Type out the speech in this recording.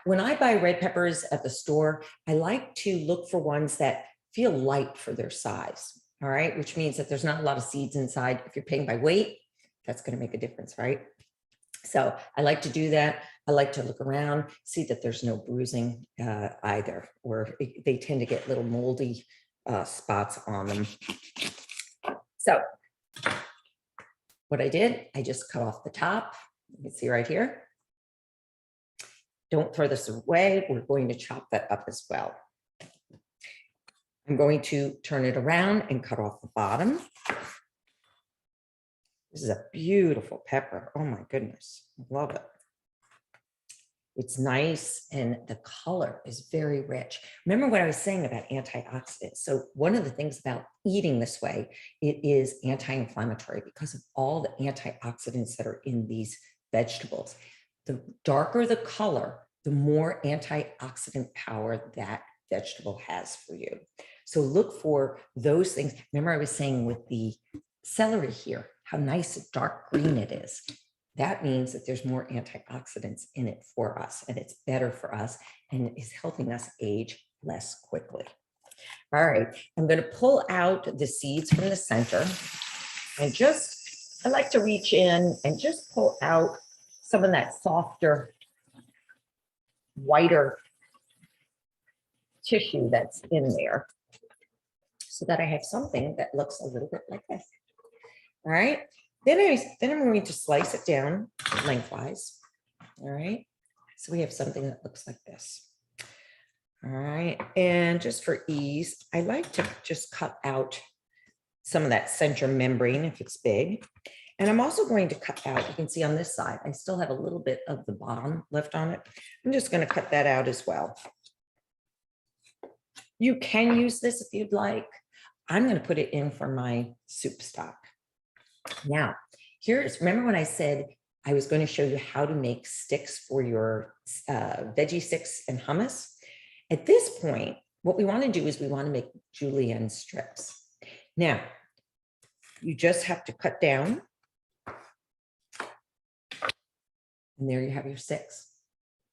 when I buy red peppers at the store, I like to look for ones that feel light for their size. All right, which means that there's not a lot of seeds inside. If you're paying by weight, that's going to make a difference, right? So I like to do that. I like to look around, see that there's no bruising either, or they tend to get little moldy spots on them. So what I did, I just cut off the top. You can see right here. Don't throw this away. We're going to chop that up as well. I'm going to turn it around and cut off the bottom. This is a beautiful pepper. Oh my goodness, I love it. It's nice and the color is very rich. Remember what I was saying about antioxidants. So one of the things about eating this way, it is anti-inflammatory because of all the antioxidants that are in these vegetables. The darker the color, the more antioxidant power that vegetable has for you. So look for those things. Remember I was saying with the celery here, how nice and dark green it is. That means that there's more antioxidants in it for us, and it's better for us and is helping us age less quickly. All right, I'm going to pull out the seeds from the center and I like to reach in and just pull out some of that softer, whiter tissue that's in there so that I have something that looks a little bit like this. All right. Then I'm going to slice it down lengthwise. All right. So we have something that looks like this. All right. And just for ease, I like to just cut out some of that center membrane if it's big. And I'm also going to cut out, you can see on this side, I still have a little bit of the bottom left on it. I'm just going to cut that out as well. You can use this if you'd like. I'm going to put it in for my soup stock. Now, remember when I said I was going to show you how to make sticks for your veggie sticks and hummus? At this point, what we want to do is we want to make julienne strips. Now, you just have to cut down. And there you have your sticks.